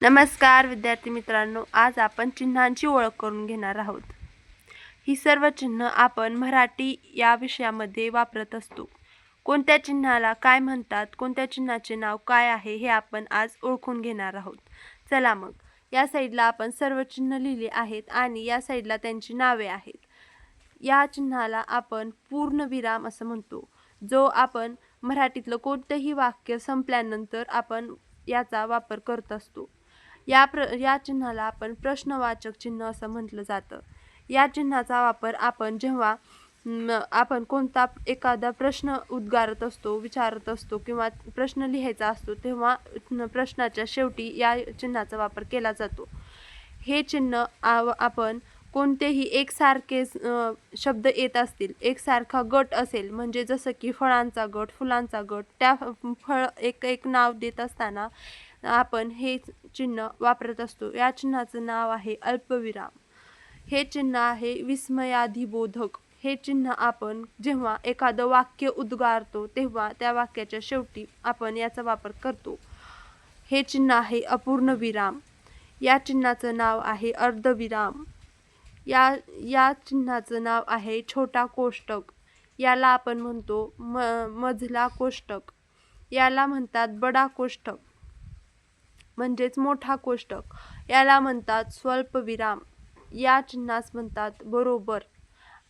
नमस्कार विद्यार्थी मित्रांनो, आज आपण चिन्हांची ओळख करून घेणार आहोत. ही सर्व चिन्ह आपण मराठी या विषयामध्ये वापरत असतो. कोणत्या चिन्हाला काय म्हणतात, कोणत्या चिन्हाचे नाव काय आहे हे आपण आज ओळखून घेणार आहोत. चला मग, या साईडला आपण सर्व चिन्ह लिहिले आहेत आणि या साईडला त्यांची नावे आहेत. या चिन्हाला आपण पूर्णविराम असं म्हणतो, जो आपण मराठीतलं कोणतंही वाक्य संपल्यानंतर आपण याचा वापर करत असतो. या चिन्हाला आपण प्रश्नवाचक चिन्ह असं म्हटलं जातं. या चिन्हाचा वापर आपण जेव्हा आपण कोणता एखादा प्रश्न उद्गारत असतो, विचारत असतो किंवा प्रश्न लिहायचा असतो, तेव्हा प्रश्नाच्या शेवटी या चिन्हाचा वापर केला जातो. हे चिन्ह आपण कोणतेही एकसारखे शब्द येत असतील, एकसारखा गट असेल, म्हणजे जसं की फळांचा गट, फुलांचा गट, त्या फळ एक नाव देत असताना आपण हे चिन्ह वापरत असतो. या चिन्हाचं नाव आहे अल्पविराम. हे चिन्ह आहे विस्मयाधिबोधक. हे चिन्ह आपण जेव्हा एखादं वाक्य उद्गारतो तेव्हा त्या वाक्याच्या शेवटी आपण याचा वापर करतो. हे चिन्ह आहे अपूर्ण विराम. या चिन्हाचं नाव आहे अर्धविराम. या चिन्हाचं नाव आहे छोटा कोष्टक. याला आपण म्हणतो मधला कोष्टक. याला म्हणतात बडा कोष्टक म्हणजेच मोठा कोष्टक. याला म्हणतात स्वल्पविराम. या चिन्हास म्हणतात बरोबर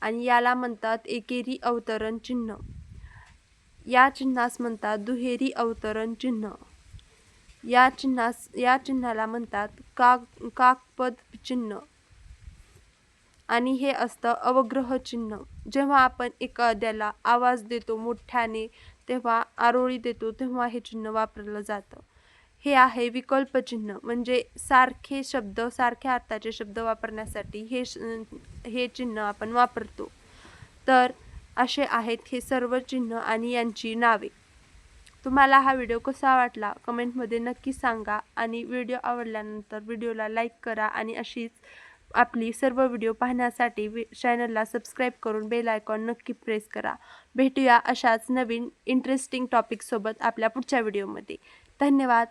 आणि याला म्हणतात एकेरी अवतरण चिन्ह. या चिन्हास म्हणतात दुहेरी अवतरण चिन्ह. या चिन्हाला म्हणतात काकपद चिन्ह आणि हे असतं अवग्रह चिन्ह. जेव्हा आपण एखाद्याला आवाज देतो मोठ्याने, तेव्हा आरोळी देतो, तेव्हा हे चिन्ह वापरलं जातं. हे आहे विकल्प चिन्ह, म्हणजे सारखे शब्द, सारख्या अर्थाचे शब्द वापरण्यासाठी हे चिन्ह आपण वापरतो. तर असे आहेत हे सर्व चिन्ह आणि यांची नावे. तुम्हाला हा व्हिडिओ कसा वाटला कमेंटमध्ये नक्की सांगा आणि व्हिडिओ आवडल्यानंतर व्हिडिओला लाईक करा आणि अशीच आपली सर्व व्हिडिओ पाहण्यासाठी चॅनलला सबस्क्राईब करून बेल आयकॉन नक्की प्रेस करा. भेटूया अशाच नवीन इंटरेस्टिंग टॉपिकसोबत आपल्या पुढच्या व्हिडिओमध्ये. धन्यवाद.